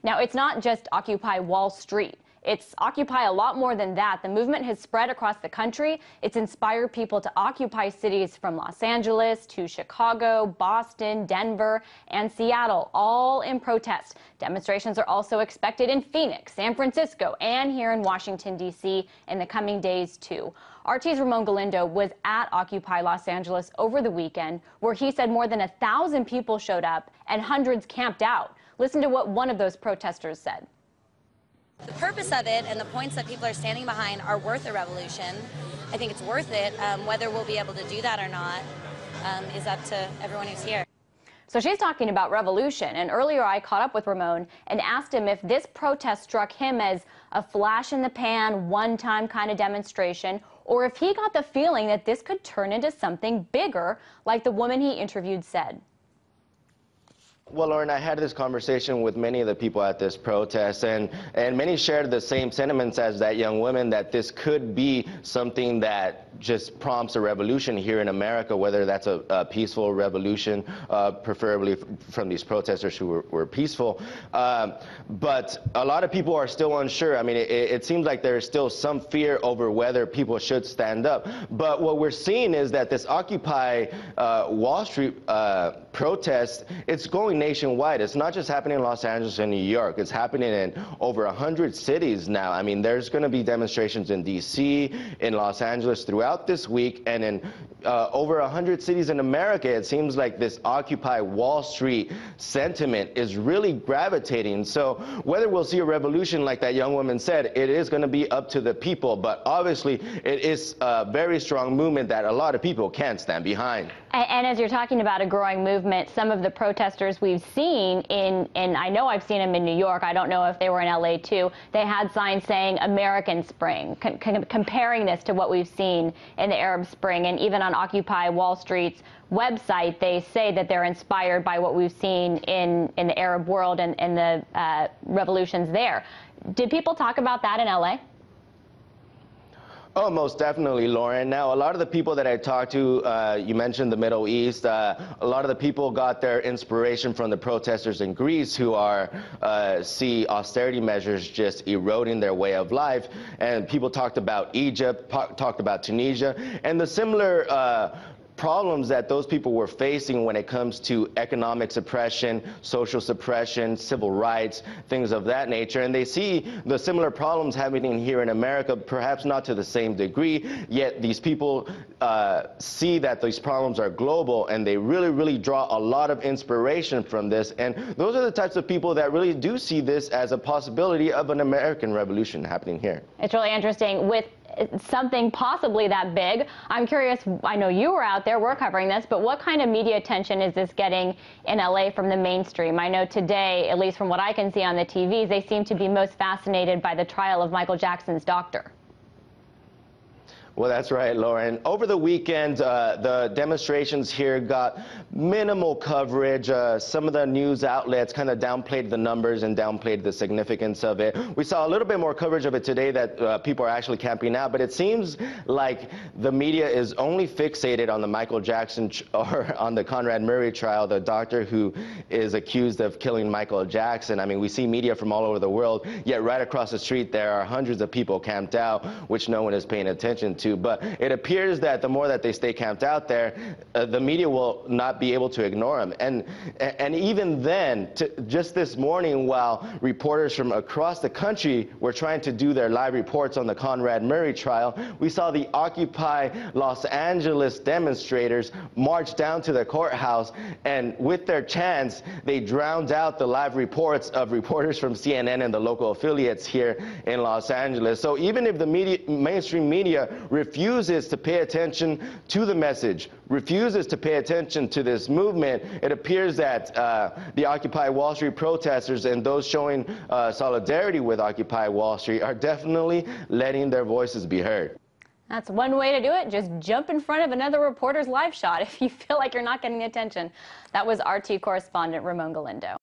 Now, it's not just Occupy Wall Street. It's Occupy a lot more than that. The movement has spread across the country. It's inspired people to occupy cities from Los Angeles to Chicago, Boston, Denver, and Seattle, all in protest. Demonstrations are also expected in Phoenix, San Francisco, and here in Washington, D.C. in the coming days, too. RT's Ramon Galindo was at Occupy Los Angeles over the weekend, where he said more than 1,000 people showed up and hundreds camped out. Listen to what one of those protesters said. The purpose of it and the points that people are standing behind are worth a revolution. I think it's worth it. Whether we'll be able to do that or not is up to everyone who's here. So she's talking about revolution, and earlier I caught up with Ramon and asked him if this protest struck him as a flash in the pan, one-time kind of demonstration, or if he got the feeling that this could turn into something bigger, like the woman he interviewed said. Well, Lauren, I had this conversation with many of the people at this protest, and many shared the same sentiments as that young woman, that this could be something that just prompts a revolution here in America, whether that's a peaceful revolution, preferably from these protesters who were peaceful. But a lot of people are still unsure. I mean, it seems like there's still some fear over whether people should stand up. But what we're seeing is that this Occupy Wall Street protest, it's going nationwide. It's not just happening in Los Angeles and New York. It's happening in over 100 cities now. I mean, there's going to be demonstrations in D.C., in Los Angeles throughout this week, and in over 100 cities in America. It seems like this Occupy Wall Street sentiment is really gravitating. So whether we'll see a revolution like that young woman said, it is going to be up to the people. But obviously, it is a very strong movement that a lot of people can't stand behind. And as you're talking about a growing movement, some of the protesters we've seen and I know I've seen them in New York, I don't know if they were in LA too, they had signs saying American Spring, comparing this to what we've seen in the Arab Spring. And even on Occupy Wall Street's website, they say that they're inspired by what we've seen in the Arab world and the revolutions there. Did people talk about that in LA? Oh, most definitely, Lauren. Now, a lot of the people that I talked to, you mentioned the Middle East, a lot of the people got their inspiration from the protesters in Greece who see austerity measures just eroding their way of life. And people talked about Egypt, talked about Tunisia, and the similar problems that those people were facing when it comes to economic suppression, social suppression, civil rights, things of that nature. And they see the similar problems happening here in America, perhaps not to the same degree, yet these people see that these problems are global, and they really, really draw a lot of inspiration from this. And those are the types of people that really do see this as a possibility of an American revolution happening here. It's really interesting. With something possibly that big, I'm curious, I know you were out there, we're covering this, but what kind of media attention is this getting in LA from the mainstream? I know today, at least from what I can see on the TVs, they seem to be most fascinated by the trial of Michael Jackson's doctor. Well, that's right, Lauren. Over the weekend, the demonstrations here got minimal coverage. Some of the news outlets kind of downplayed the numbers and downplayed the significance of it. We saw a little bit more coverage of it today, that people are actually camping out, but it seems like the media is only fixated on the Michael Jackson or on the Conrad Murray trial, the doctor who is accused of killing Michael Jackson. I mean, we see media from all over the world, yet right across the street there are hundreds of people camped out, which no one is paying attention to. But it appears that the more that they stay camped out there, the media will not be able to ignore them. And even then, just this morning, while reporters from across the country were trying to do their live reports on the Conrad Murray trial, we saw the Occupy Los Angeles demonstrators march down to the courthouse, and with their chants, they drowned out the live reports of reporters from CNN and the local affiliates here in Los Angeles. So even if the mainstream media refuses to pay attention to the message, refuses to pay attention to this movement, it appears that the Occupy Wall Street protesters and those showing solidarity with Occupy Wall Street are definitely letting their voices be heard. That's one way to do it. Just jump in front of another reporter's live shot if you feel like you're not getting the attention. That was RT correspondent Ramon Galindo.